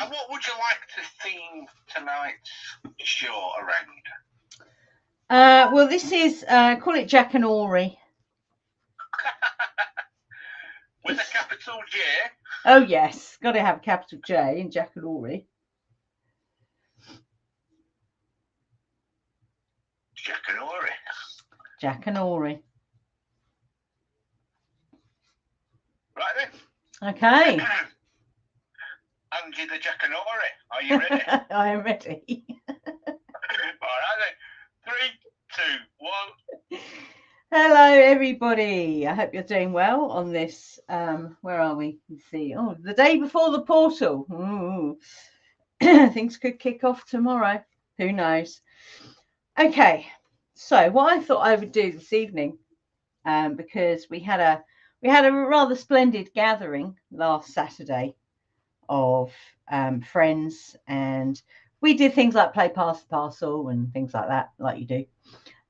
And what would you like to theme tonight's show around? Well, this is, call it Jackanory. With a capital J? Oh, yes. Got to have a capital J in Jackanory. Jackanory. Jackanory. Right then. Okay. Angie the Jackanory. Are you ready? I am ready. All right then. 3, 2, 1. Hello, everybody. I hope you're doing well on this. Where are we? Let's see. Oh, the day before the portal. Ooh. Things could kick off tomorrow. Who knows? Okay. So what I thought I would do this evening, because we had a rather splendid gathering last Saturday of friends, and we did things like play pass the parcel and things like that, like you do.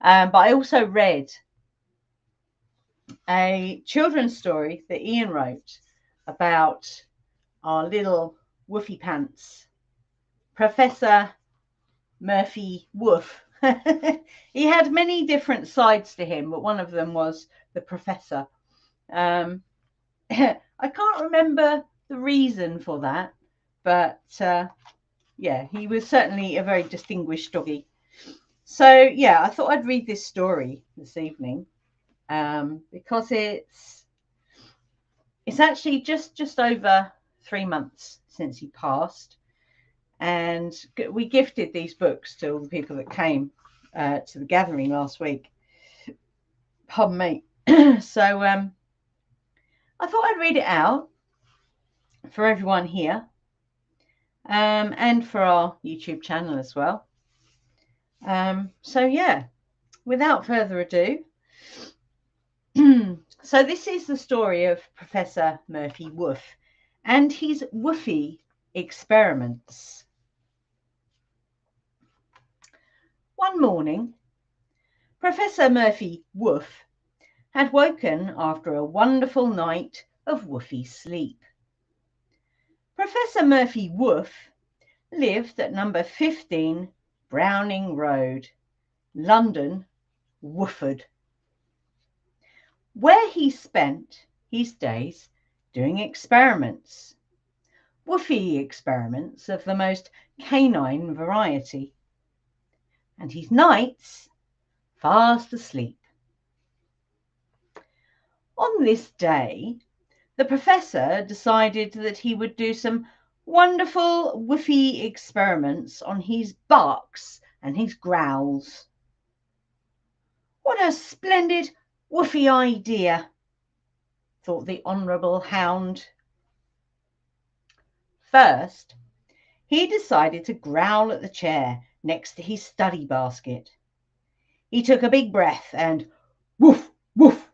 But I also read a children's story that Ian wrote about our little woofy pants, Professor Murphy Woof. He had many different sides to him, but one of them was the professor. I can't remember the reason for that, but yeah, he was certainly a very distinguished doggy. So yeah, I thought I'd read this story this evening, because it's actually just over 3 months since he passed, and we gifted these books to all the people that came to the gathering last week. Pardon me. So I thought I'd read it out for everyone here, and for our YouTube channel as well. So yeah, without further ado, so this is the story of Professor Murphy Woof and his woofy experiments. One morning, Professor Murphy Woof had woken after a wonderful night of woofy sleep. Professor Murphy Woof lived at number 15 Browning Road, London, Wooford, where he spent his days doing experiments, woofy experiments of the most canine variety, and his nights fast asleep. On this day, the professor decided that he would do some wonderful woofy experiments on his barks and his growls. What a splendid woofy idea, thought the honourable hound. First, he decided to growl at the chair next to his study basket. He took a big breath and woof, woof.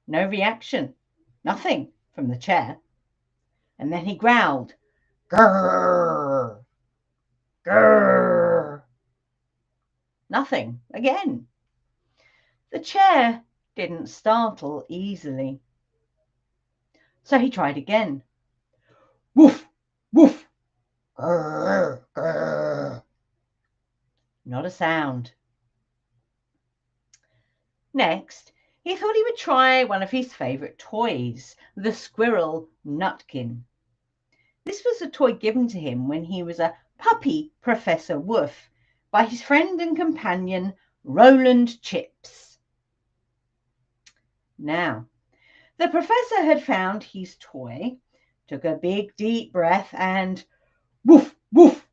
No reaction, nothing from the chair. And then he growled, grrr, grrr. Nothing again. The chair didn't startle easily. So he tried again. Woof, woof, grrr, grrr. Not a sound. Next, he thought he would try one of his favourite toys, the squirrel Nutkin. This was a toy given to him when he was a puppy Professor Woof by his friend and companion Roland Chips. Now, the professor had found his toy, took a big deep breath and woof, woof,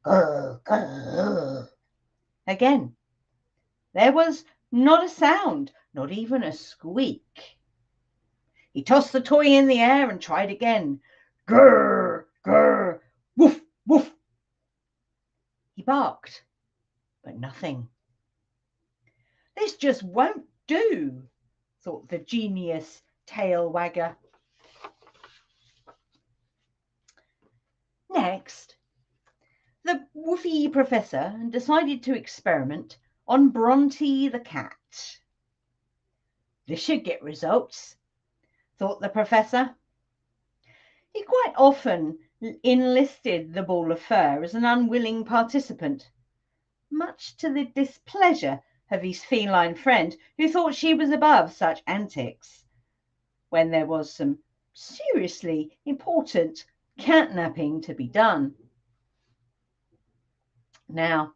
grrr, grrr. Again, there was not a sound, not even a squeak. He tossed the toy in the air and tried again. Grrr, grrr, woof, woof. He barked, but nothing. This just won't do, thought the genius tail wagger. Next, the woofy professor decided to experiment on Bronte the cat. This should get results, thought the professor. He quite often enlisted the ball of fur as an unwilling participant, much to the displeasure of his feline friend, who thought she was above such antics, when there was some seriously important catnapping to be done. Now,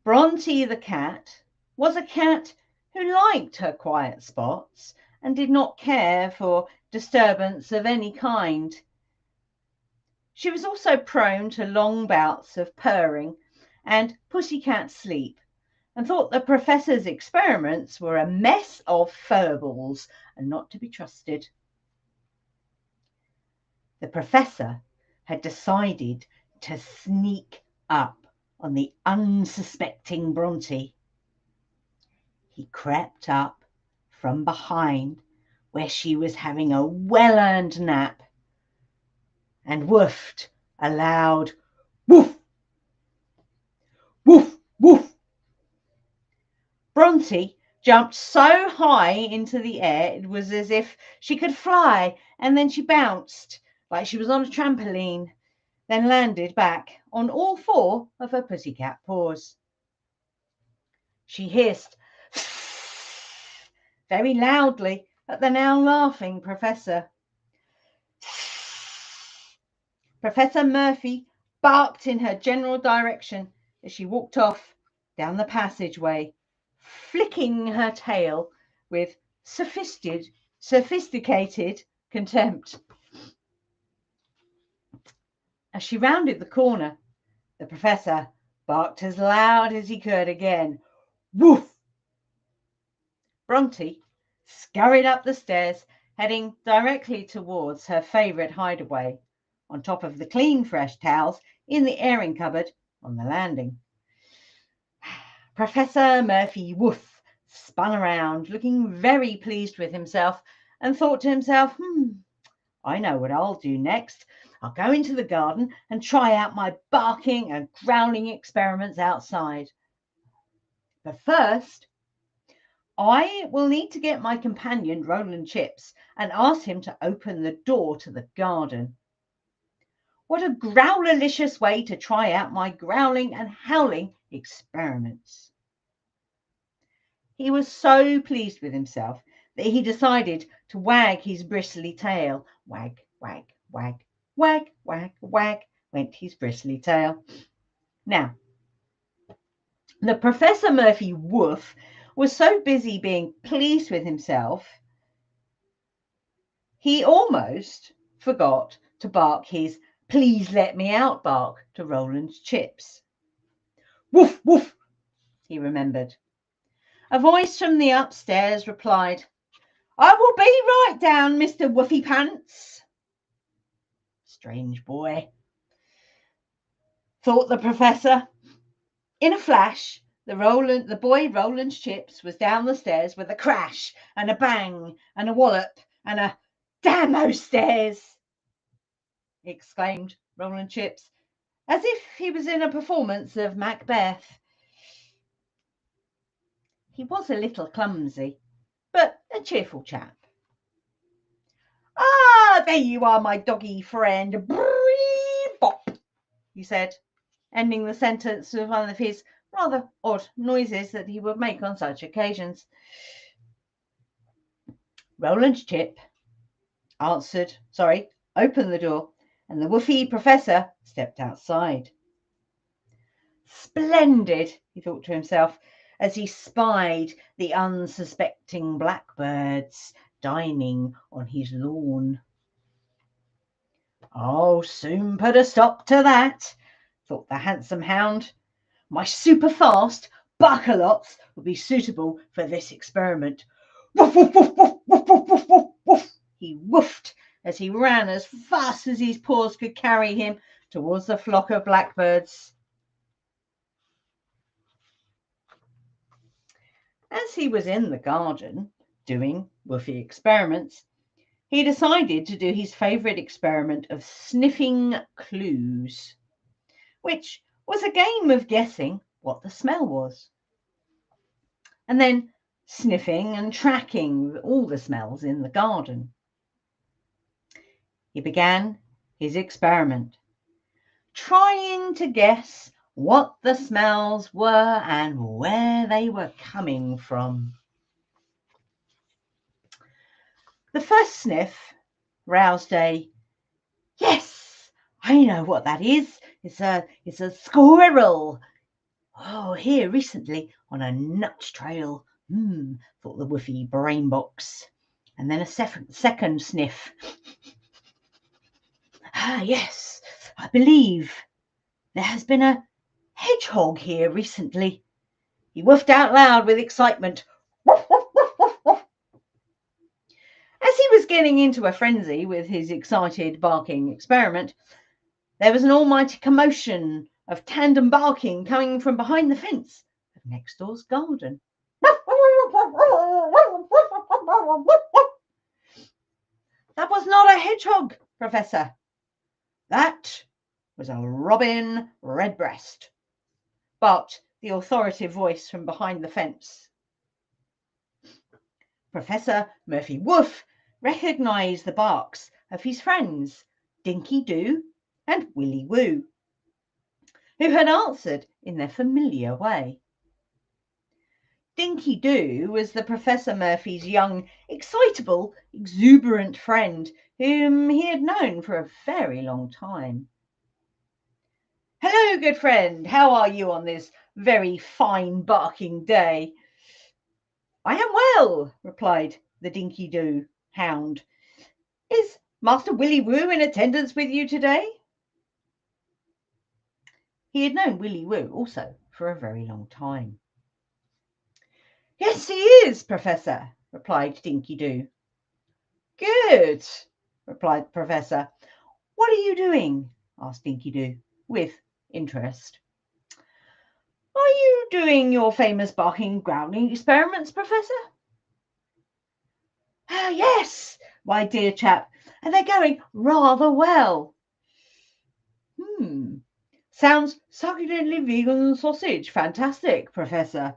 Bronte the cat was a cat who liked her quiet spots and did not care for disturbance of any kind. She was also prone to long bouts of purring and pussycat sleep, and thought the professor's experiments were a mess of furballs and not to be trusted. The professor had decided to sneak up on the unsuspecting Bronte. He crept up from behind where she was having a well-earned nap and woofed a loud woof, woof, woof. Bronte jumped so high into the air it was as if she could fly, and then she bounced like she was on a trampoline, then landed back on all four of her pussycat paws. She hissed very loudly at the now laughing professor. Professor Murphy barked in her general direction as she walked off down the passageway, flicking her tail with sophisticated contempt. As she rounded the corner, the professor barked as loud as he could again. Woof! Bronte scurried up the stairs, heading directly towards her favourite hideaway, on top of the clean, fresh towels in the airing cupboard on the landing. Professor Murphy Woof spun around, looking very pleased with himself, and thought to himself, I know what I'll do next. I'll go into the garden and try out my barking and growling experiments outside. But first, I will need to get my companion Roland Chips and ask him to open the door to the garden. What a growlerlicious way to try out my growling and howling experiments. He was so pleased with himself that he decided to wag his bristly tail. Wag, wag, wag, wag, wag, wag, went his bristly tail. Now, the Professor Murphy Woof was so busy being pleased with himself, he almost forgot to bark his please let me out bark to Roland's Chips. Woof, woof, he remembered. A voice from the upstairs replied, I will be right down, Mr. Woofy Pants. Strange boy, thought the professor. In a flash, the boy Roland's Chips was down the stairs with a crash and a bang and a wallop and a damn those stairs, exclaimed Roland Chips, as if he was in a performance of Macbeth. He was a little clumsy, but a cheerful chap. Ah, there you are, my doggy friend. Bree bop, he said, ending the sentence with one of his rather odd noises that he would make on such occasions. Roland's Chip opened the door, and the woofy professor stepped outside. Splendid, he thought to himself, as he spied the unsuspecting blackbirds dining on his lawn. I'll soon put a stop to that, thought the handsome hound. My super-fast bark-a-lots would be suitable for this experiment. Woof, woof, woof, woof, woof, woof, woof, woof, woof. He woofed as he ran as fast as his paws could carry him towards the flock of blackbirds. As he was in the garden doing woofy experiments, he decided to do his favourite experiment of sniffing clues, which was a game of guessing what the smell was, and then sniffing and tracking all the smells in the garden. He began his experiment, trying to guess what the smells were and where they were coming from. The first sniff roused a, "Yes, I know what that is. It's a squirrel. Oh, here recently on a nut trail. Thought the woofy brain box." And then a second sniff. "Ah, yes, I believe there has been a hedgehog here recently." He woofed out loud with excitement. Woof, woof, woof, woof, woof. As he was getting into a frenzy with his excited barking experiment, there was an almighty commotion of tandem barking coming from behind the fence of next door's garden. "That was not a hedgehog, Professor. That was a robin redbreast," barked the authoritative voice from behind the fence. Professor Murphy Woof recognised the barks of his friends Dinky Doo and Willy Woo, who had answered in their familiar way. Dinky Doo was the Professor Murphy's young, excitable, exuberant friend whom he had known for a very long time. "Hello, good friend. How are you on this very fine barking day?" "I am well," replied the Dinky Doo hound. "Is Master Willy Woo in attendance with you today?" He had known Willy Woo also for a very long time. "Yes, he is, Professor," replied Dinky Doo. "Good," replied the Professor. "What are you doing?" asked Dinky Doo with interest. "Are you doing your famous barking growling experiments, Professor?" "Yes, my dear chap, and they're going rather well." Sounds succulently vegan sausage. Fantastic, Professor."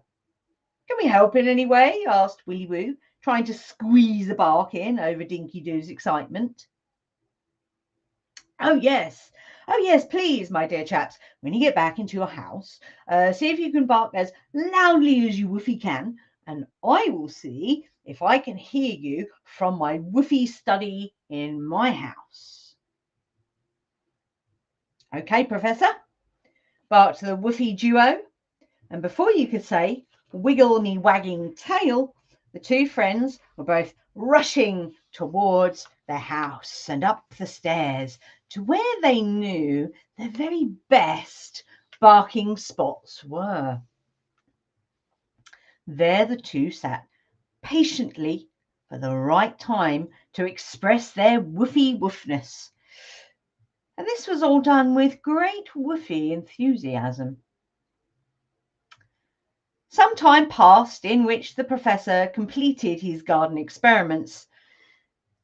"Can we help in any way?" asked Willy Woo, trying to squeeze the bark in over Dinky Doo's excitement. Oh yes, please, my dear chaps, when you get back into your house, see if you can bark as loudly as you woofy can, and I will see if I can hear you from my woofy study in my house." "Okay, Professor," barked the woofy duo, and before you could say "wiggle me wagging tail," the two friends were both rushing towards the house and up the stairs to where they knew their very best barking spots were. There the two sat patiently for the right time to express their woofy woofness, and this was all done with great woofy enthusiasm. Some time passed in which the Professor completed his garden experiments.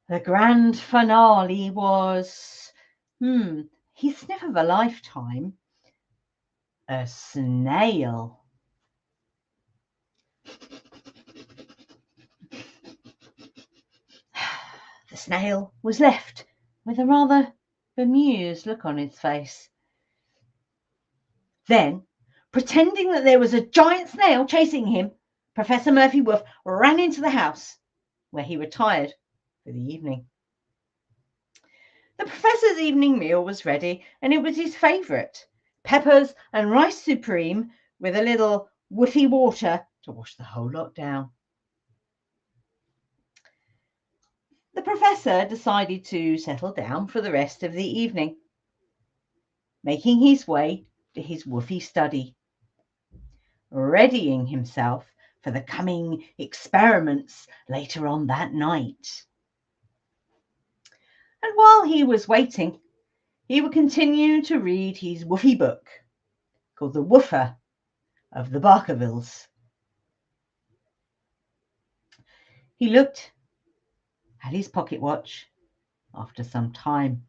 The grand finale was, his sniff of a lifetime, a snail. The snail was left with a rather bemused look on its face. Then, pretending that there was a giant snail chasing him, Professor Murphy Woof ran into the house, where he retired for the evening. The Professor's evening meal was ready, and it was his favourite, peppers and rice supreme with a little woofy water to wash the whole lot down. The Professor decided to settle down for the rest of the evening, making his way to his woofy study, readying himself for the coming experiments later on that night. And while he was waiting, he would continue to read his woofy book called The Woofer of the Barkervilles. He looked at his pocket watch after some time.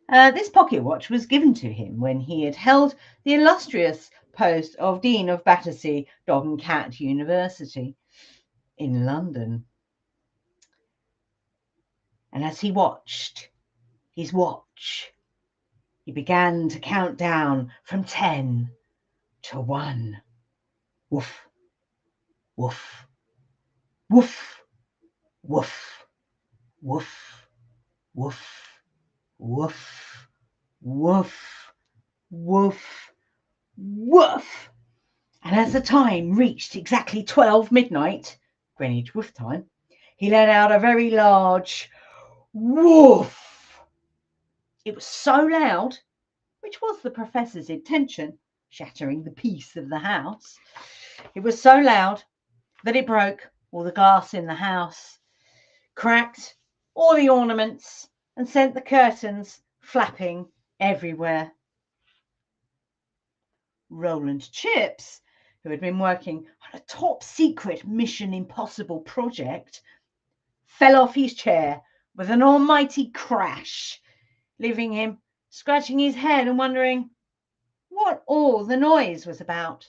This pocket watch was given to him when he had held the illustrious post of Dean of Battersea Dog and Cat University in London. And as he watched his watch. He began to count down from 10 to 1. Woof, woof, woof, woof, woof, woof, woof, woof, woof, woof. And as the time reached exactly 12 midnight, Greenwich Woof time, he let out a very large woof. It was so loud, which was the professor's intention, shattering the peace of the house. It was so loud that it broke all the glass in the house, cracked all the ornaments, and sent the curtains flapping everywhere. Roland Chips, who had been working on a top secret Mission Impossible project, fell off his chair with an almighty crash, leaving him scratching his head and wondering what all the noise was about.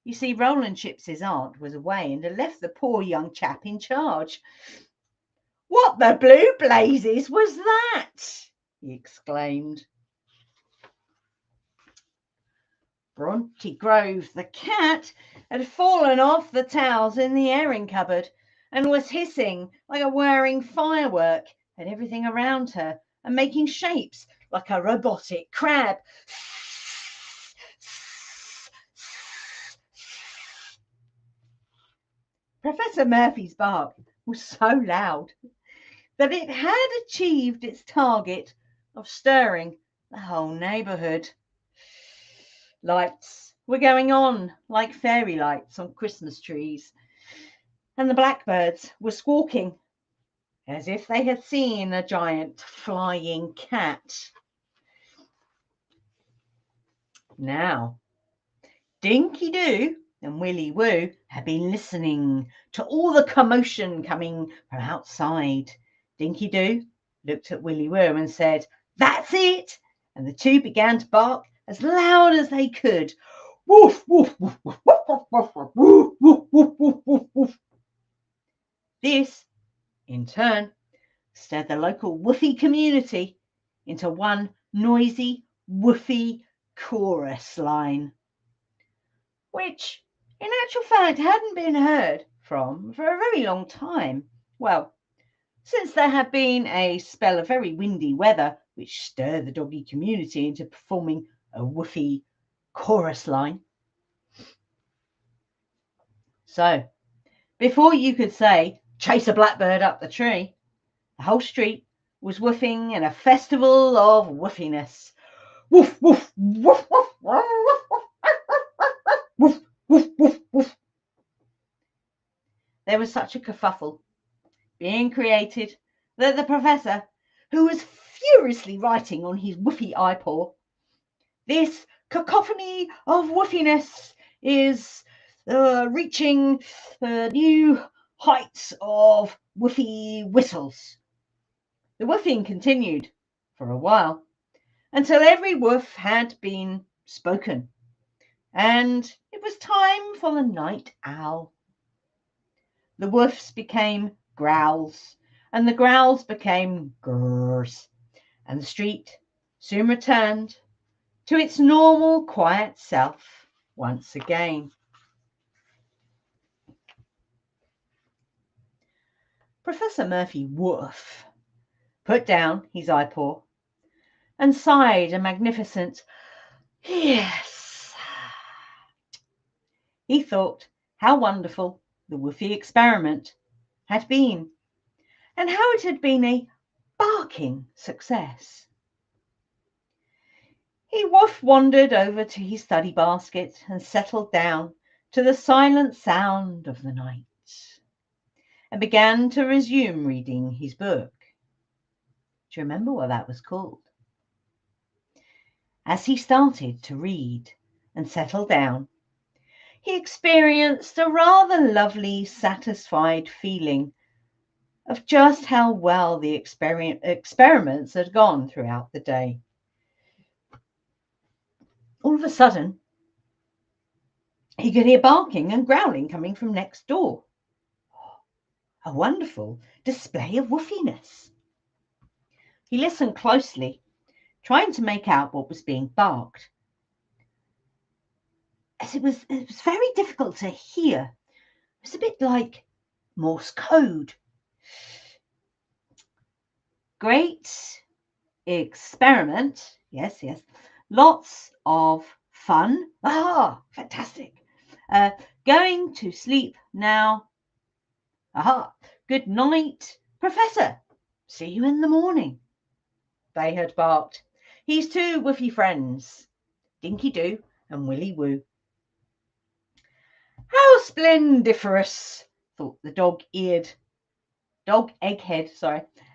You see, Roland Chips's aunt was away and had left the poor young chap in charge. "What the blue blazes was that?" he exclaimed. Bronte Grove the cat had fallen off the towels in the airing cupboard and was hissing like a whirring firework at everything around her and making shapes like a robotic crab. Professor Murphy's bark was so loud that it had achieved its target of stirring the whole neighbourhood. Lights were going on like fairy lights on Christmas trees, and the blackbirds were squawking as if they had seen a giant flying cat. Now, Dinky Doo and Willy Woo had been listening to all the commotion coming from outside. Dinky Doo looked at Willy Woo and said, "That's it!" And the two began to bark as loud as they could. Woof, woof, woof, woof, woof, woof, woof, woof, woof, woof, woof, woof, woof. This, in turn, stirred the local woofy community into one noisy, woofy chorus line, which, in actual fact, hadn't been heard from for a very long time. Well, since there had been a spell of very windy weather, which stirred the doggy community into performing a woofy chorus line. So, before you could say, "Chase a blackbird up the tree," the whole street was woofing in a festival of woofiness. Woof, woof, woof, woof, woof, woof, woof, woof, woof. There was such a kerfuffle being created that the professor, who was furiously writing on his woofy iPaw, "This cacophony of woofiness is reaching new heights of woofy whistles." The woofing continued for a while until every woof had been spoken, and it was time for the night owl. The woofs became growls, and the growls became grrrs, and the street soon returned to its normal, quiet self once again. Professor Murphy Woof put down his iPaw and sighed a magnificent yes. He thought how wonderful the woofy experiment had been, and how it had been a barking success. He wandered over to his study basket and settled down to the silent sound of the night, and began to resume reading his book. Do you remember what that was called? As he started to read and settle down, he experienced a rather lovely, satisfied feeling of just how well the experiments had gone throughout the day. All of a sudden, he could hear barking and growling coming from next door. A wonderful display of woofiness. He listened closely, trying to make out what was being barked, as it was very difficult to hear. It was a bit like Morse code. Great experiment. Yes, yes. Lots of fun. Ah, fantastic. Going to sleep now. Aha. Good night, Professor. See you in the morning. They had barked. He's two woofy friends, Dinky Doo and Willy Woo. How splendiferous, thought the dog egghead,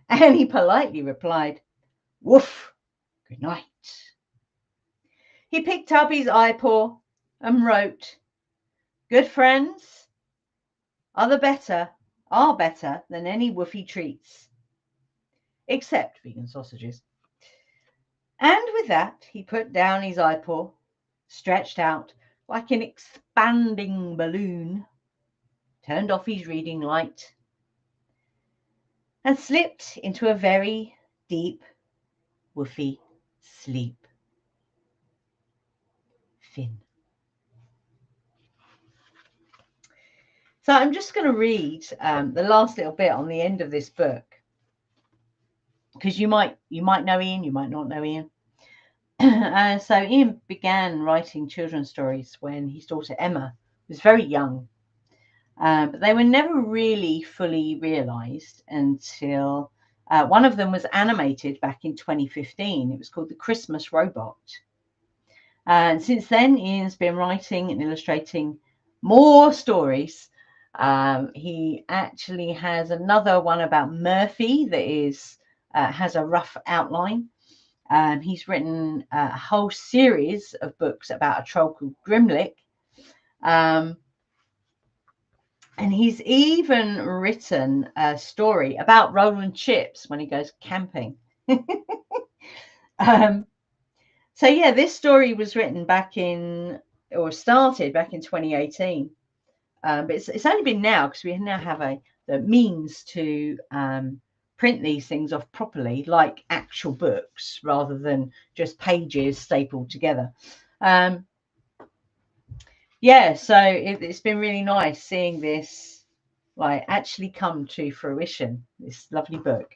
and he politely replied, Woof, good night. He picked up his iPaw and wrote, good friends are better than any woofy treats, except vegan sausages. And with that, he put down his iPaw, stretched out like an expanding balloon, turned off his reading light, and slipped into a very deep, woofy sleep. Fin. So I'm just going to read the last little bit on the end of this book, because you might know Ian, you might not know Ian. So Ian began writing children's stories when his daughter Emma was very young, but they were never really fully realised until one of them was animated back in 2015. It was called The Christmas Robot. And since then, Ian's been writing and illustrating more stories. He actually has another one about Murphy that is has a rough outline. He's written a whole series of books about a troll called Grimlick. And he's even written a story about Roland Chips when he goes camping. So yeah, this story was written started back in 2018. But it's only been now, because we now have the means to print these things off properly, like actual books, rather than just pages stapled together. Yeah, so it's been really nice seeing this actually come to fruition, this lovely book.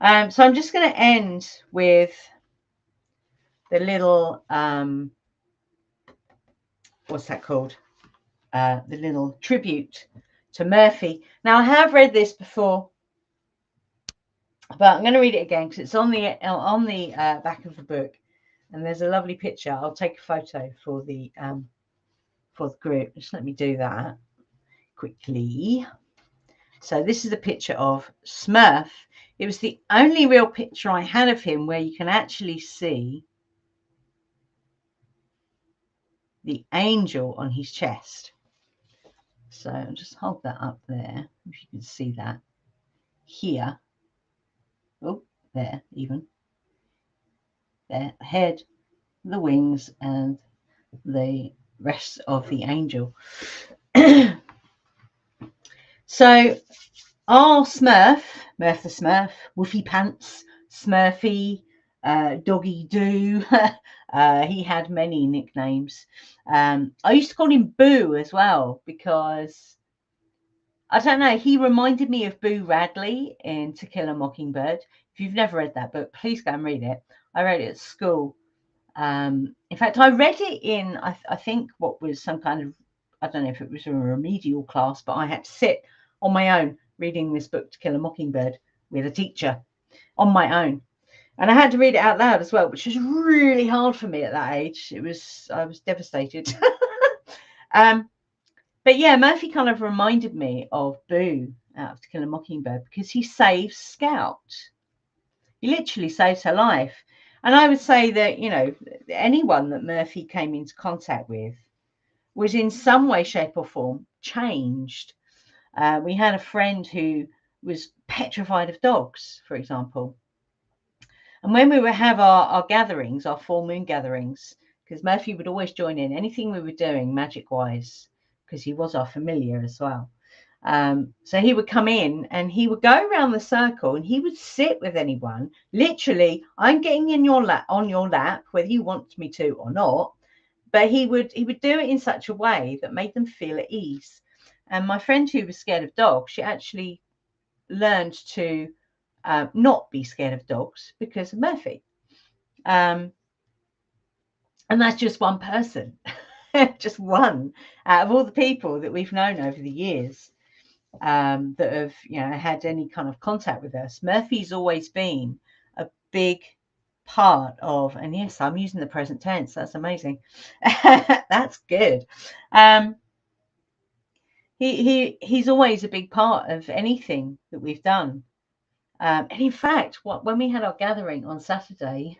So I'm just going to end with the little what's that called? The little tribute to Murphy. Now, I have read this before, but I'm going to read it again because it's on the back of the book, and there's a lovely picture. I'll take a photo for the group. Just let me do that quickly. So this is a picture of Smurf. It was the only real picture I had of him where you can actually see the angel on his chest. So I'll just hold that up there, if you can see that here. Oh, there, even. There, the head, the wings, and the rest of the angel. So our Smurf, Murph the Smurf, Woofy Pants, Smurfy, Doggy Doo, he had many nicknames. I used to call him Boo as well, because I don't know, he reminded me of Boo Radley in To Kill a Mockingbird. If you've never read that book, please go and read it. I read it at school. In fact, I read it in, I think, what was some kind of, I don't know if it was a remedial class, but I had to sit on my own reading this book, To Kill a Mockingbird, with a teacher on my own. And I had to read it out loud as well, which was really hard for me at that age. I was devastated. But yeah, Murphy kind of reminded me of Boo out of To Kill a Mockingbird, because he saves Scout. He literally saves her life. And I would say that, you know, anyone that Murphy came into contact with was in some way, shape or form changed. We had a friend who was petrified of dogs, for example. And when we would have our gatherings, our full moon gatherings, because Murphy would always join in anything we were doing magic-wise, because he was our familiar as well. So he would come in and he would go around the circle and he would sit with anyone. Literally, I'm getting in your lap, on your lap, whether you want me to or not. But he would do it in such a way that made them feel at ease. And my friend who was scared of dogs, she actually learned to not be scared of dogs because of Murphy. And that's just one person, just one out of all the people that we've known over the years that have, had any kind of contact with us. Murphy's always been a big part of, and yes, I'm using the present tense. That's amazing. That's good. He's always a big part of anything that we've done. And in fact, when we had our gathering on Saturday,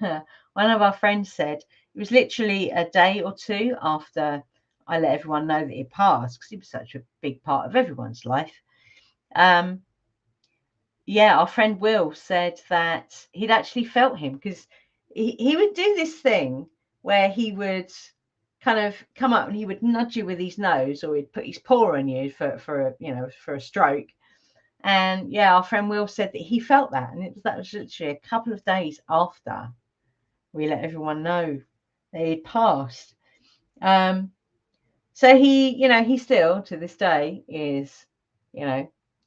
one of our friends said it was literally a day or two after I let everyone know that he passed, because he was such a big part of everyone's life. Our friend Will said that he'd actually felt him, because he would do this thing where he would kind of come up and he would nudge you with his nose, or he'd put his paw on you for a stroke. And our friend Will said that he felt that, and that was literally a couple of days after we let everyone know that he'd passed. So he still to this day is,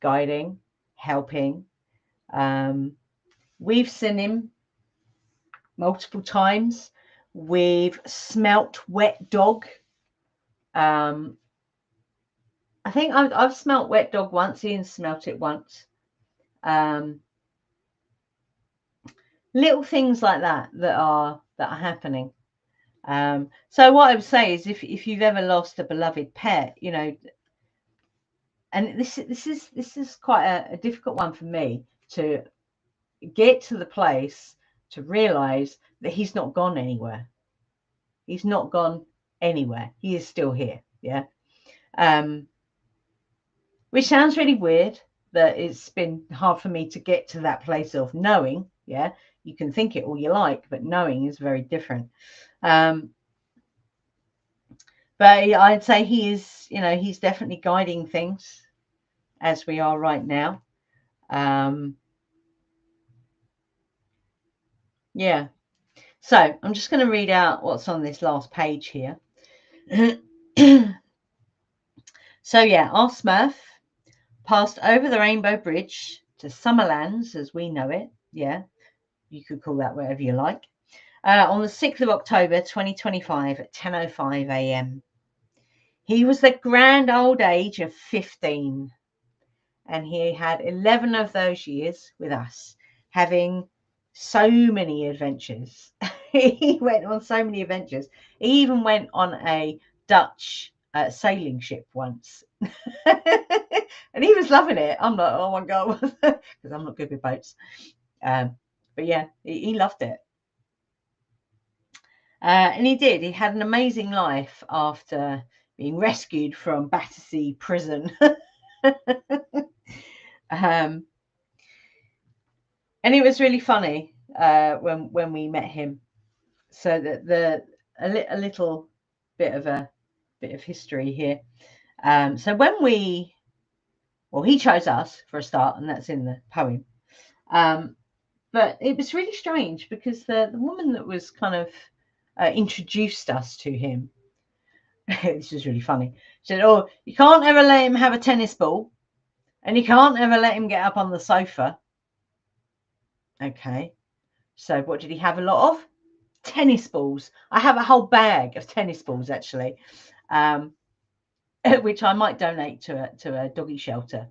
guiding, helping. We've seen him multiple times. We've smelt wet dog. I think I've smelt wet dog once. Ian smelt it once. Little things like that are happening. So what I would say is, if you've ever lost a beloved pet, and this is quite a difficult one for me to get to the place to realize that he's not gone anywhere. He's not gone anywhere. He is still here. Yeah. Which sounds really weird, that it's been hard for me to get to that place of knowing. Yeah. You can think it all you like, but knowing is very different. But I'd say he is, he's definitely guiding things as we are right now. Yeah. So I'm just going to read out what's on this last page here. So our Smurf passed over the Rainbow Bridge to Summerlands as we know it. Yeah, you could call that whatever you like. On the 6th of October 2025 at 10:05 a.m. He was the grand old age of 15, and he had 11 of those years with us, having so many adventures. He went on so many adventures. He even went on a Dutch sailing ship once. And he was loving it. I'm like, oh my God, because I'm not good with boats. But yeah, he loved it. And he did. He had an amazing life after being rescued from Battersea prison. And it was really funny when we met him. So that a little bit of history here. So when he chose us for a start, and that's in the poem. But it was really strange because the woman that was kind of introduced us to him, this was really funny. She said, "Oh, you can't ever let him have a tennis ball, and you can't ever let him get up on the sofa." Okay, so what did he have a lot of? Tennis balls. I have a whole bag of tennis balls, actually, which I might donate to a doggy shelter.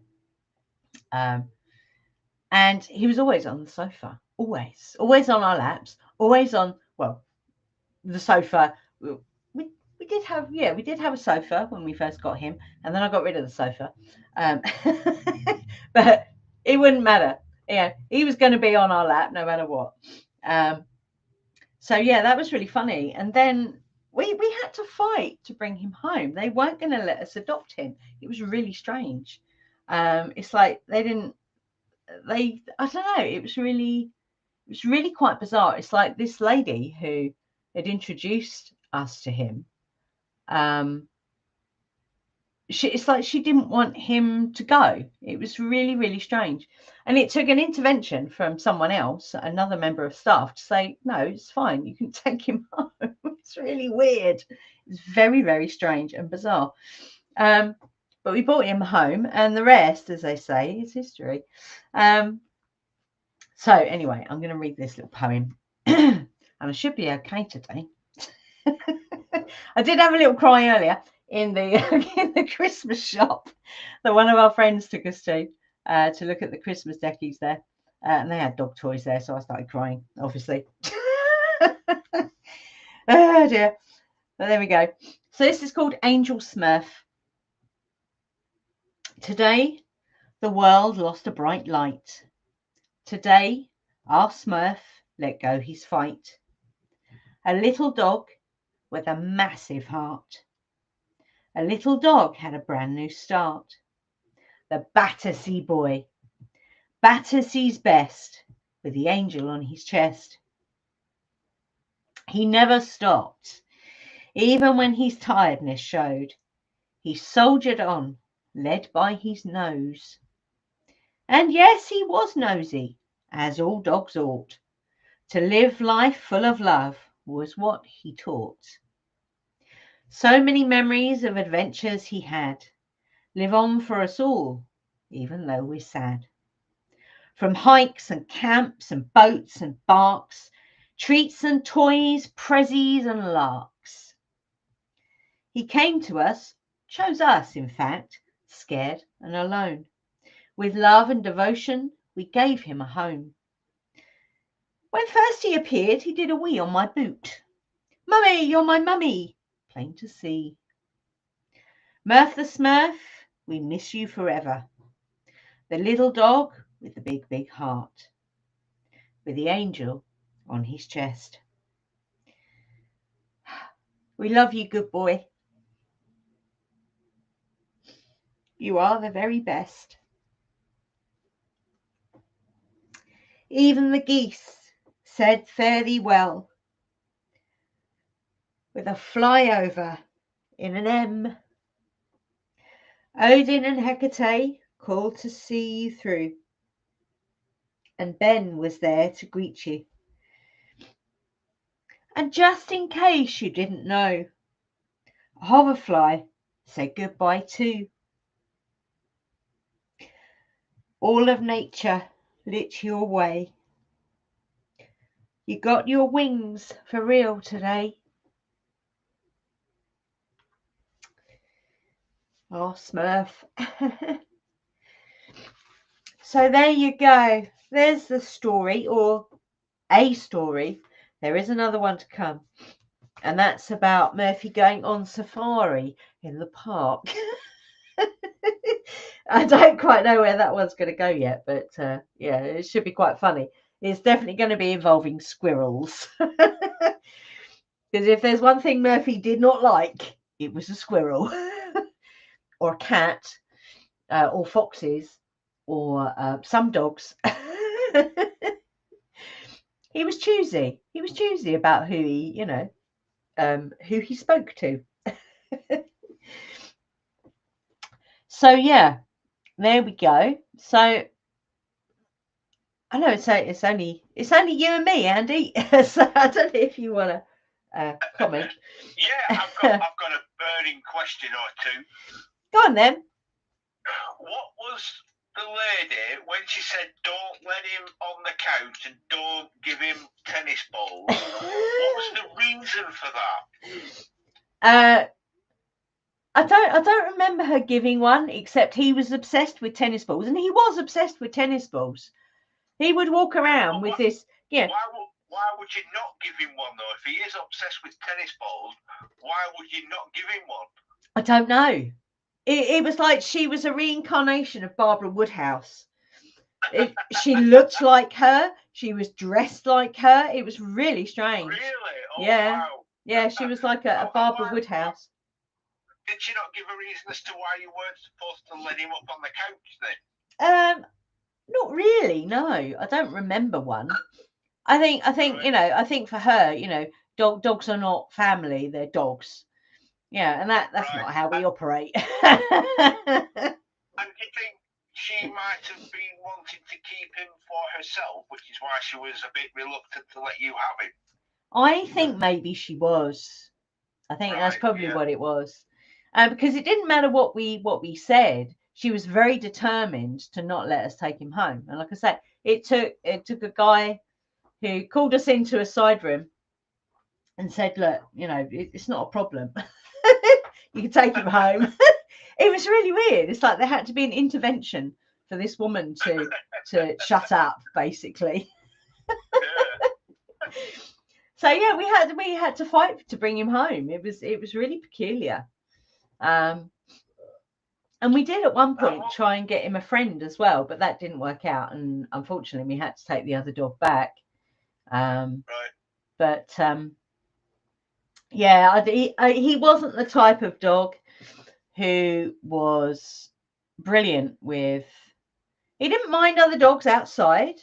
And he was always on the sofa, always on our laps, always on, the sofa. We did have a sofa when we first got him, and then I got rid of the sofa. But it wouldn't matter. He was going to be on our lap no matter what. So that was really funny. And then we had to fight to bring him home. They weren't going to let us adopt him. It was really strange. It's like I don't know. It was really quite bizarre. It's like this lady who had introduced us to him. it's like she didn't want him to go. It was really, really strange. And it took an intervention from someone else, another member of staff, to say, no, it's fine. You can take him home. It's really weird. It's very, very strange and bizarre. But we brought him home, and the rest, as they say, is history. So anyway, I'm going to read this little poem. And I should be okay today. I did have a little cry earlier in the Christmas shop that one of our friends took us to look at the Christmas deckies there. And they had dog toys there, so I started crying, obviously. Oh dear. But there we go. So this is called Angel Smurf. Today, the world lost a bright light. Today, our Smurf let go his fight. A little dog with a massive heart. A little dog had a brand new start. The Battersea boy. Battersea's best, with the angel on his chest. He never stopped, even when his tiredness showed. He soldiered on, led by his nose. And yes, he was nosy, as all dogs ought. To live life full of love was what he taught. So many memories of adventures he had live on for us all, even though we're sad. From hikes and camps and boats and barks, treats and toys, prezzies and larks. He came to us, chose us, in fact, scared and alone. With love and devotion, we gave him a home. When first he appeared, he did a wee on my boot. Mummy, you're my mummy, plain to see. Murph the Smurf, we miss you forever. The little dog with the big, big heart, with the angel on his chest. We love you, good boy. You are the very best. Even the geese said fare thee well, with a flyover in an M. Odin and Hecate called to see you through, and Ben was there to greet you. And just in case you didn't know, a hoverfly said goodbye too. All of nature lit your way. You got your wings for real today. Oh, Smurf. So there you go. There's the story, or a story. There is another one to come. And that's about Murphy going on safari in the park. I don't quite know where that one's going to go yet, but yeah, it should be quite funny. It's definitely going to be involving squirrels. Because if there's one thing Murphy did not like, it was a squirrel or a cat or foxes or some dogs. He was choosy. He was choosy about who he, who he spoke to. So yeah, there we go. So I know it's only you and me, Andy. So I don't know if you want to comment. Yeah, I've got a burning question or two. Go on then. What was the lady when she said don't let him on the couch and don't give him tennis balls? What was the reason for that? I don't remember her giving one, except he was obsessed with tennis balls, and he was obsessed with tennis balls. He would walk around with this. Yeah. Why would you not give him one though? If he is obsessed with tennis balls, why would you not give him one? I don't know. It was like she was a reincarnation of Barbara Woodhouse. She looked like her. She was dressed like her. It was really strange. Really? Oh, yeah. Wow. Yeah, she was like a Barbara Woodhouse. Did she not give a reason as to why you weren't supposed to let him up on the couch then? Not really. No, I don't remember one. I think right. I think for her, dogs are not family. They're dogs. Yeah, and that's Right. not how we operate. And do you think she might have been wanting to keep him for herself, which is why she was a bit reluctant to let you have him? I think maybe she was. I think that's probably what it was. Because it didn't matter what we said. She was very determined to not let us take him home. And like I said, it took a guy who called us into a side room and said, look, you know, it's not a problem. You can take him home. It was really weird. It's like there had to be an intervention for this woman to shut up, basically. So yeah, we had to fight to bring him home. It was really peculiar. And we did at one point try and get him a friend as well, but that didn't work out. And unfortunately, we had to take the other dog back. Right. But yeah, he wasn't the type of dog who was brilliant with. He didn't mind other dogs outside,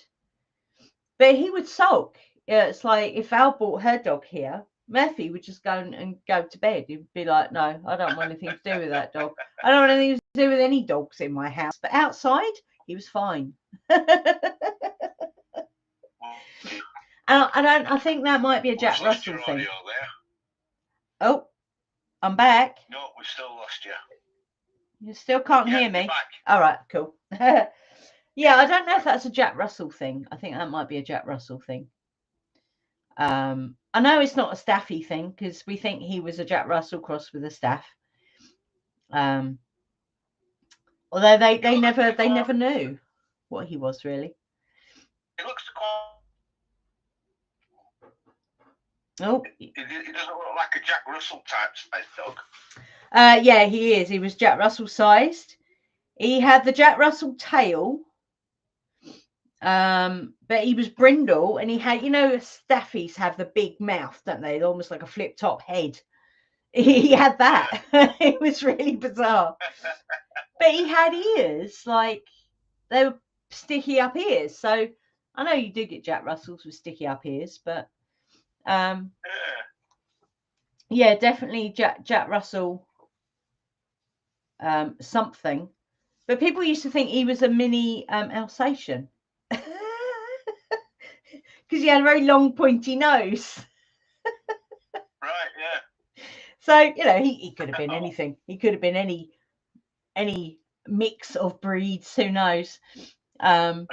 but he would sulk. It's like if Al brought her dog here, Murphy would just go and go to bed. He'd be like, no, I don't want anything to do with that dog. I don't want anything to do with any dogs in my house. But outside, he was fine. I think that might be a Jack Russell thing. Oh, I'm back. No, we've still lost you. You still can't hear me? Back. All right, cool. Yeah, I don't know if that's a Jack Russell thing. I think that might be a Jack Russell thing. I know it's not a Staffy thing because we think he was a Jack Russell crossed with a Staff. Although they never knew what he was really. It looks Oh, it doesn't look like a Jack Russell type dog. Yeah, he is. He was Jack Russell sized. He had the Jack Russell tail. But he was brindle and he had, you know, Staffies have the big mouth, don't they? They're almost like a flip top head. He had that. It was really bizarre. But he had ears, like they were sticky up ears. So I know you do get Jack Russells with sticky up ears, but yeah, definitely Jack Russell something. But people used to think he was a mini Alsatian. Because he had a very long pointy nose. Right, yeah. So, you know, he could have been anything. He could have been any mix of breeds, who knows. But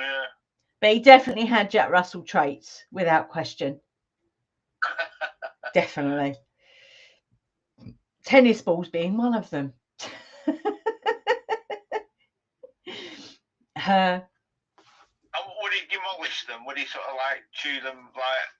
he definitely had Jack Russell traits, without question. Definitely. Tennis balls being one of them. Would he demolish them? Would he sort of like chew them like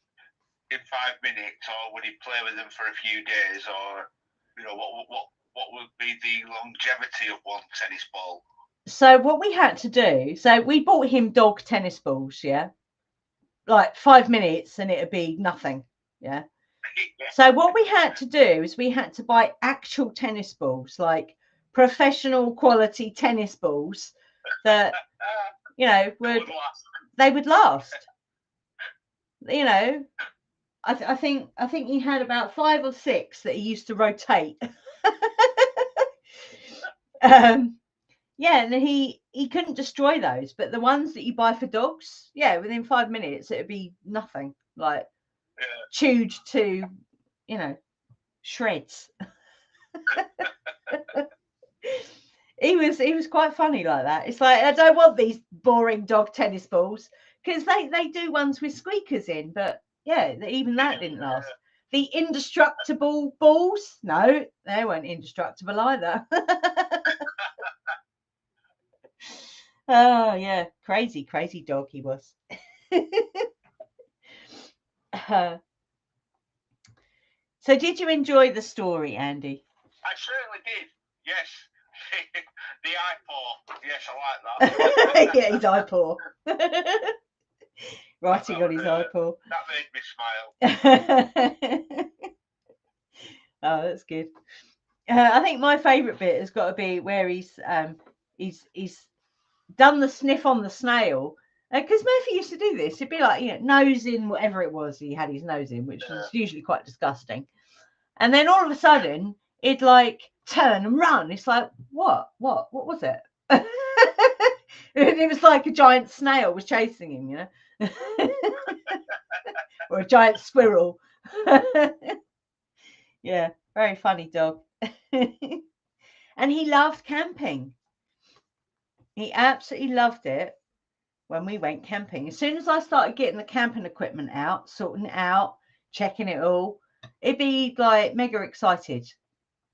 in 5 minutes, or would he play with them for a few days, or you know what would be the longevity of one tennis ball? So what we had to do, so we bought him dog tennis balls, yeah, like 5 minutes and it'd be nothing, yeah. So what we had to do is we had to buy actual tennis balls, like professional quality tennis balls that, you know, they would last. You know, I think he had about 5 or 6 that he used to rotate. Yeah, and he couldn't destroy those, but the ones that you buy for dogs, yeah, within 5 minutes it'd be nothing, like chewed to, you know, shreds. He was quite funny like that. It's like, I don't want these boring dog tennis balls, because they do ones with squeakers in, but yeah, even that didn't last. The indestructible balls, no, they weren't indestructible either. Oh yeah, crazy dog he was. So did you enjoy the story, Andy? I certainly did, yes. The eye paw, yes, I like that. Yeah, his eye paw. Writing on his eye paw. That made me smile. Oh, that's good. I think my favourite bit has got to be where he's done the sniff on the snail, because Murphy used to do this. He'd be like, you know, nose in whatever it was he had his nose in, which was usually quite disgusting. And then all of a sudden he'd like turn and run. It's like, what was it? And it was like a giant snail was chasing him, you know, or a giant squirrel. Yeah, very funny dog. And he loved camping. He absolutely loved it when we went camping. As soon as I started getting the camping equipment out, sorting it out, checking it all, he'd be like mega excited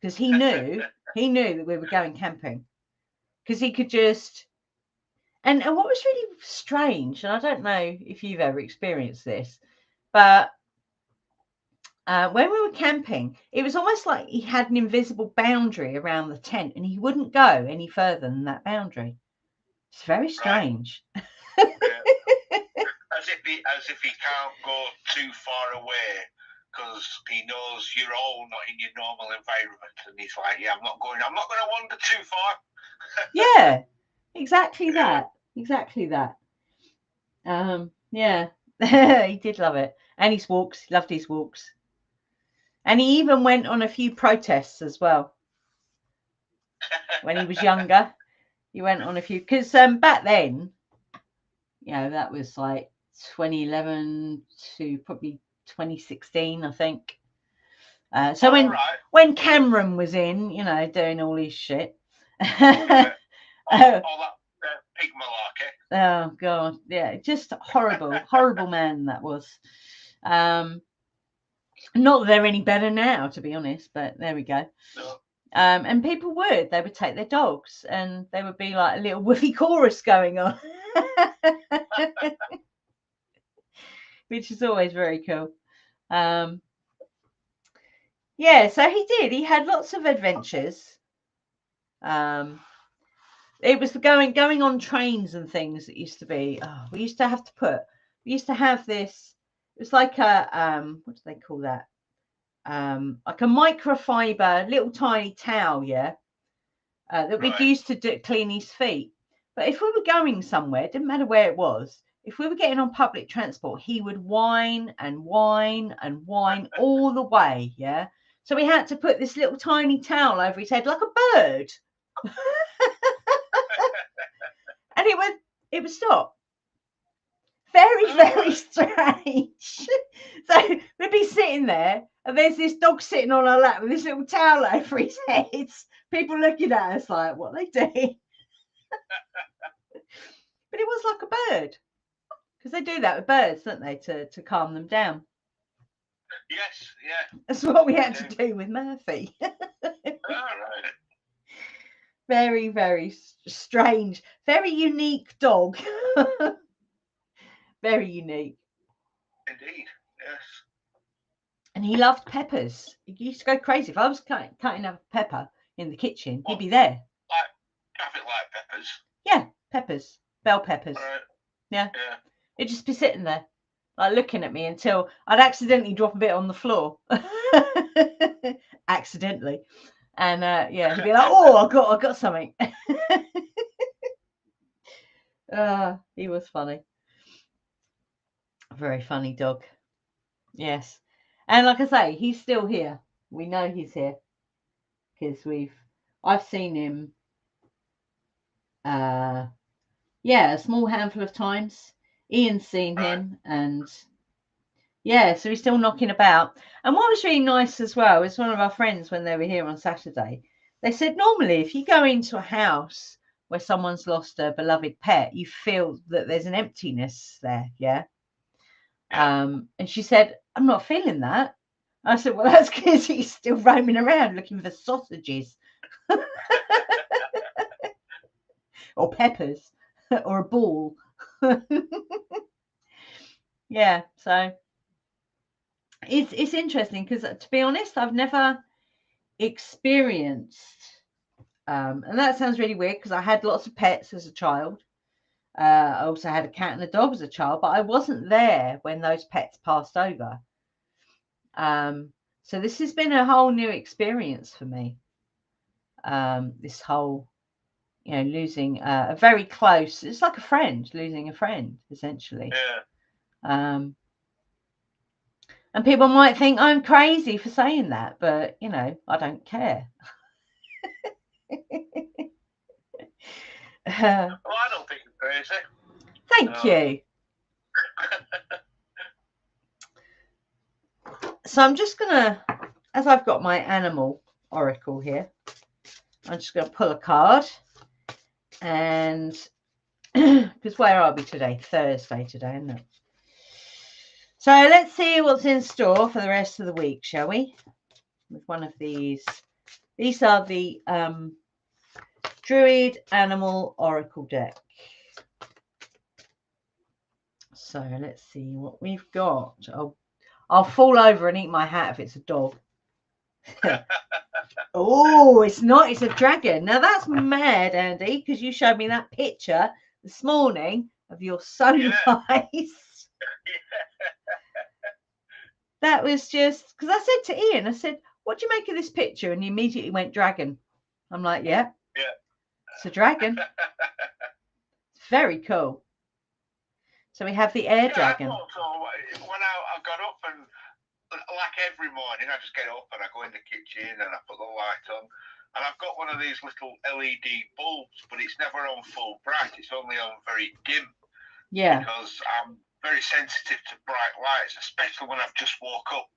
because he knew that we were going camping, because he could just. And what was really strange, and I don't know if you've ever experienced this, but when we were camping, it was almost like he had an invisible boundary around the tent, and he wouldn't go any further than that boundary. It's very strange. Right. As if he can't go too far away, because he knows you're all not in your normal environment, and he's like, yeah, I'm not going to wander too far. Yeah, exactly that. Exactly that. Yeah, he did love it. And his walks, he loved his walks. And he even went on a few protests as well. When he was younger, he went on a few, because back then, you know, that was like 2011 to probably 2016, I think. So when Cameron was in, you know, doing all his shit. All that pig malarkey. Oh God, yeah, just horrible man that was. Not that they're any better now, to be honest, but there we go. No. And people they would take their dogs, and there would be like a little woofy chorus going on, which is always very cool. Yeah, so he did. He had lots of adventures. It was the going on trains and things that used to be. Oh, we used to have this. It was like a what do they call that? Like a microfiber little tiny towel, yeah, that we'd used to clean his feet. But if we were going somewhere, it didn't matter where it was. If we were getting on public transport, he would whine and whine and whine all the way, yeah. So we had to put this little tiny towel over his head like a bird. And it would stop. Very strange. So we'd be sitting there, and there's this dog sitting on our lap with this little towel over his head. People looking at us like, what are they doing? But it was like a bird, because they do that with birds, don't they, to calm them down. Yes, yeah. That's what we had to do with Murphy. Right. Very strange, very unique dog. Very unique. Indeed, yes. And he loved peppers. He used to go crazy. If I was cutting up a pepper in the kitchen, he'd be there. Like traffic light peppers? Yeah, peppers. Bell peppers. Right. Yeah. He'd just be sitting there, like looking at me, until I'd accidentally drop a bit on the floor. Accidentally. And yeah, he'd be like, oh, I got something. He was funny. Very funny dog. Yes. And like I say, he's still here. We know he's here, because I've seen him a small handful of times. Ian's seen him, and yeah, so he's still knocking about. And what was really nice as well is one of our friends, when they were here on Saturday, they said normally if you go into a house where someone's lost a beloved pet, you feel that there's an emptiness there, yeah. And she said, I'm not feeling that. I said, well, that's because he's still roaming around looking for sausages or peppers or a ball. Yeah, so it's interesting, because to be honest, I've never experienced, and that sounds really weird, because I had lots of pets as a child. I also had a cat and a dog as a child, but I wasn't there when those pets passed over. So this has been a whole new experience for me. This whole, losing a very close, it's like a friend, losing a friend, essentially. Yeah. And people might think I'm crazy for saying that, but you know, I don't care. Well, I don't think you're crazy. Thank you. So I'm just gonna, as I've got my animal oracle here, I'm just gonna pull a card, and because where are we today? Thursday today, isn't it? So let's see what's in store for the rest of the week, shall we? With one of these. These are the Druid Animal Oracle deck. So let's see what we've got. I'll fall over and eat my hat if it's a dog. Oh, it's not. It's a dragon. Now that's mad, Andy, because you showed me that picture this morning of your sunrise. Yeah. That was just because I said to Ian, I said, "What do you make of this picture?" And he immediately went dragon. I'm like, "Yeah, it's a dragon. It's very cool." So we have the air dragon. I thought so. When I got up, and like every morning, I just get up and I go in the kitchen and I put the light on. And I've got one of these little LED bulbs, but it's never on full bright. It's only on very dim. Yeah. Because I'm very sensitive to bright lights, especially when I've just woke up.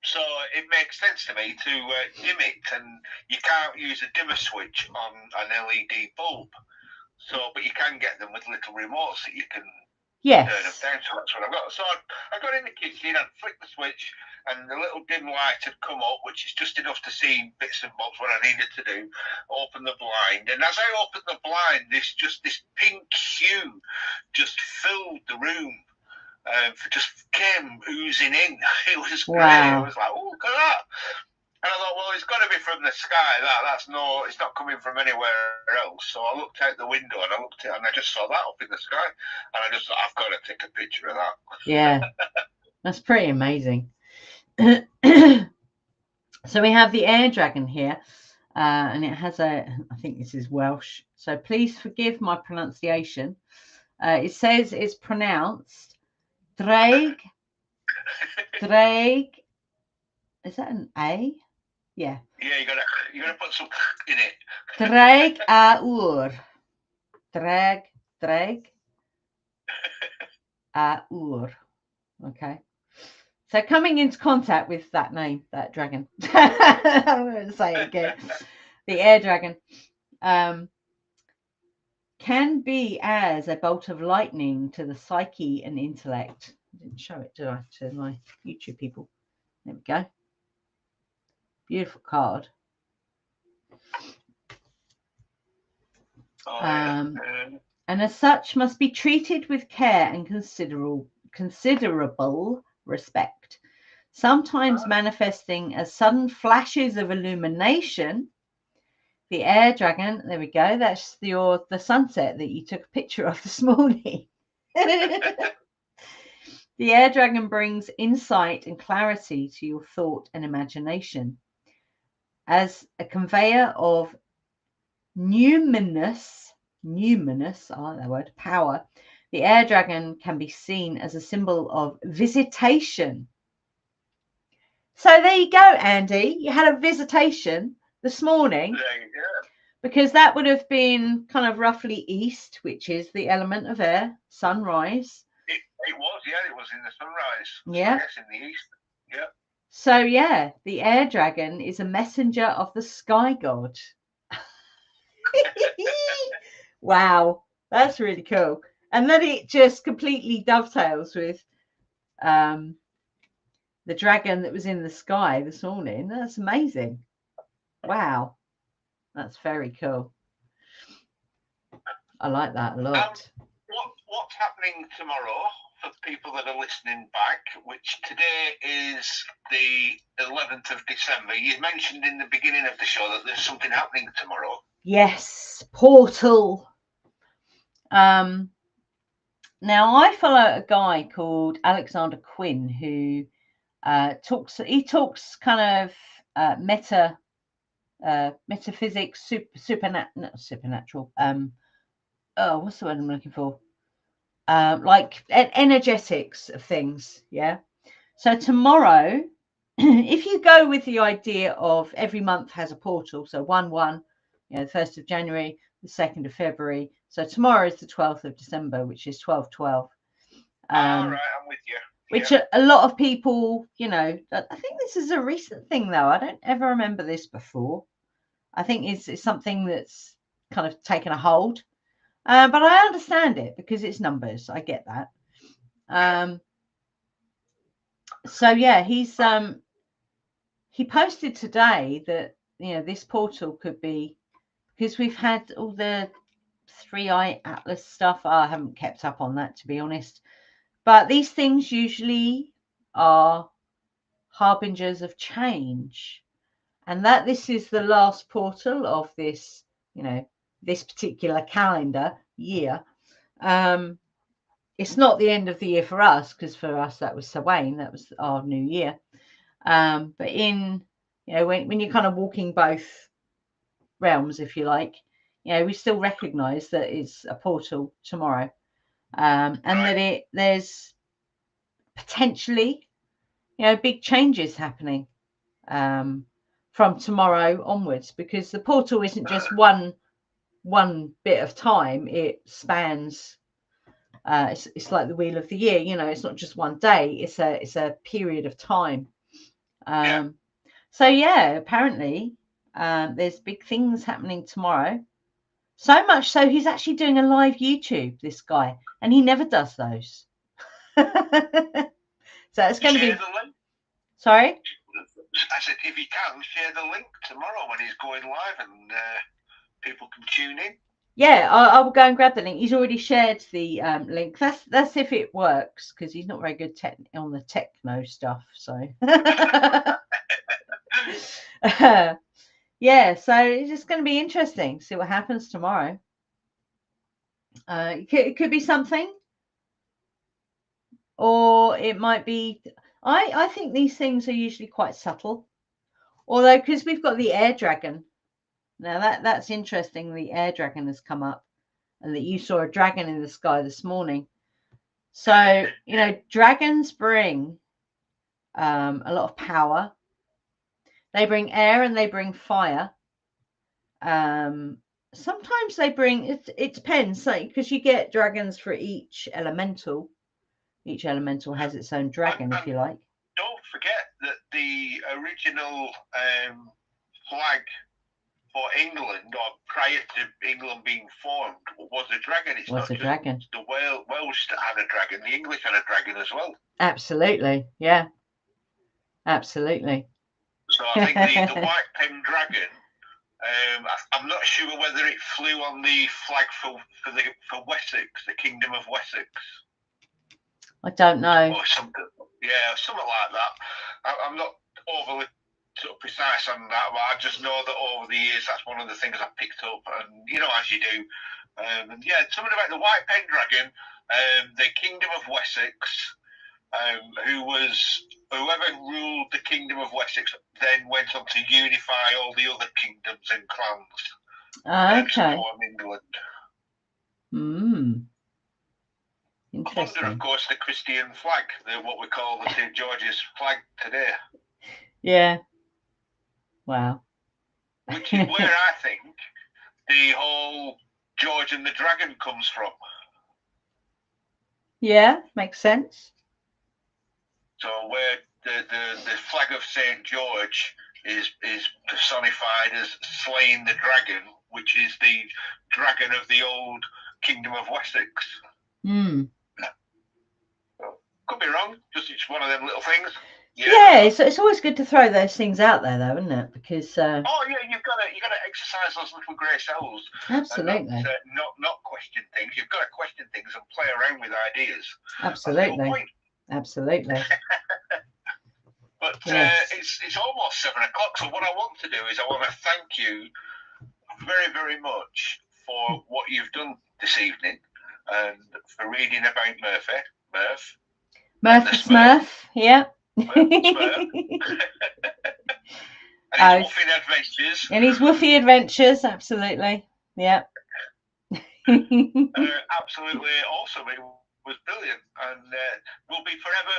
So it makes sense to me to dim it, and you can't use a dimmer switch on an LED bulb. So, but you can get them with little remotes that you can turn them down. So that's what I've got. So I got in the kitchen and flicked the switch, and the little dim light had come up, which is just enough to see bits and bobs what I needed to do. Open the blind, and as I opened the blind, this pink hue just filled the room. Just came oozing in. It was great. Wow. I was like, oh, look at that. And I thought, well, it's got to be from the sky. It's not coming from anywhere else. So I looked out the window and I just saw that up in the sky. And I just thought, I've got to take a picture of that. Yeah, that's pretty amazing. So we have the air dragon here, and it has I think this is Welsh. So please forgive my pronunciation. It says it's pronounced Draig. Is that an A? Yeah. Yeah, you gotta put some in it. Draig a ŵr. Draig a ŵr. Okay. So coming into contact with that name, that dragon. I'm going to say it again. The air dragon can be as a bolt of lightning to the psyche and intellect. I didn't show it, did I, to my YouTube people? There we go. Beautiful card. And as such must be treated with care and considerable respect, sometimes manifesting as sudden flashes of illumination. The air dragon, there we go, that's the sunset that you took a picture of this morning. The air dragon brings insight and clarity to your thought and imagination. As a conveyor of numinous, I like that word, power, the air dragon can be seen as a symbol of visitation. So there you go, Andy. You had a visitation this morning. There you go. Because that would have been kind of roughly east, which is the element of air, sunrise. It was, yeah, it was in the sunrise. Yeah. Yes, in the east. Yeah. So yeah, the air dragon is a messenger of the sky god. Wow, that's really cool. And then it just completely dovetails with the dragon that was in the sky this morning. That's amazing. Wow, that's very cool. I like that a lot. What's happening tomorrow for people that are listening back, which today is the 11th of December? You mentioned in the beginning of the show that there's something happening tomorrow. Yes, portal. Now I follow a guy called Alexander Quinn who talks kind of metaphysics, supernatural. What's the word I'm looking for? Like energetics of things, yeah. So tomorrow, if you go with the idea of every month has a portal, so 1/1, the 1st of January, the 2nd of February. So tomorrow is the 12th of December, which is 12/12. All right, I'm with you. Which a lot of people, I think this is a recent thing, though. I don't ever remember this before. I think it's something that's kind of taken a hold. But I understand it because it's numbers. I get that. So yeah, he posted today that this portal could be, because we've had all the 3i Atlas stuff. I haven't kept up on that, to be honest. But these things usually are harbingers of change, and that this is the last portal of this, this particular calendar year. It's not the end of the year for us, because for us that was Samhain, that was our new year. But in, when you're kind of walking both realms, if you like, we still recognise that it's a portal tomorrow, and that there's potentially, big changes happening from tomorrow onwards, because the portal isn't just one bit of time. It spans. It's like the wheel of the year. It's not just one day. It's a period of time. So yeah, apparently there's big things happening tomorrow. So much so he's actually doing a live YouTube, this guy, and he never does those. So it's going to be. Sorry? I said, if he can, share the link tomorrow when he's going live, and people can tune in. Yeah, I will go and grab the link. He's already shared the link. That's if it works, because he's not very good on the techno stuff. So yeah, so it's just going to be interesting. See what happens tomorrow. It could be something, or it might be. I think these things are usually quite subtle, although because we've got the air dragon. Now that's interesting. The air dragon has come up, and that you saw a dragon in the sky this morning. So dragons bring a lot of power. They bring air and they bring fire. Sometimes they bring it depends, because you get dragons for each elemental. Each elemental has its own dragon, if you like. Don't forget that the original flag for England, or prior to England being formed, was a dragon. It's not a dragon. The Welsh had a dragon. The English had a dragon as well. Absolutely, yeah, absolutely. So I think the white pen dragon. I'm not sure whether it flew on the flag for Wessex, the Kingdom of Wessex. I don't know. Or something, something like that. I'm not overly sort of precise on that, but I just know that over the years that's one of the things I picked up, and as you do. And something about the white pen dragon, the Kingdom of Wessex. Whoever ruled the Kingdom of Wessex then went on to unify all the other kingdoms and clans. Okay. Form England. Interesting. Under, of course, the Christian flag, what we call the St. George's flag today. Yeah. Wow. Which is where I think the whole George and the Dragon comes from. Yeah, makes sense. So where the flag of St. George is personified as slaying the dragon, which is the dragon of the old Kingdom of Wessex. Could be wrong, just it's one of them little things. Yeah, it's always good to throw those things out there, though, isn't it? Because you've got to exercise those little grey cells. Absolutely. And not question things. You've got to question things and play around with ideas. Absolutely. Absolutely. But it's almost 7 o'clock. So what I want to do is I want to thank you very, very much for what you've done this evening, and for reading about Murph the Smurf. Yeah. And his woofy adventures. And his woofy adventures, absolutely. Yeah. Absolutely awesome. It was brilliant, and will be forever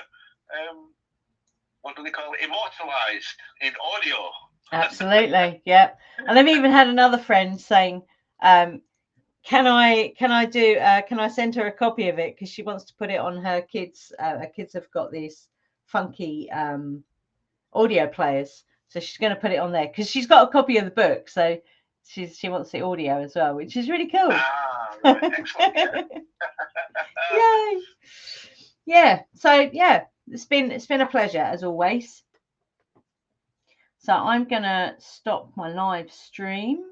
what do they call it? Immortalised in audio. Absolutely, yeah. And I've even had another friend saying, can I send her a copy of it because she wants to put it on her kids. Her kids have got these funky audio players, so she's going to put it on there because she's got a copy of the book, so she wants the audio as well, which is really cool. Ah, right. Excellent. Yay! Yeah. So yeah, it's been a pleasure as always. So I'm gonna stop my live stream.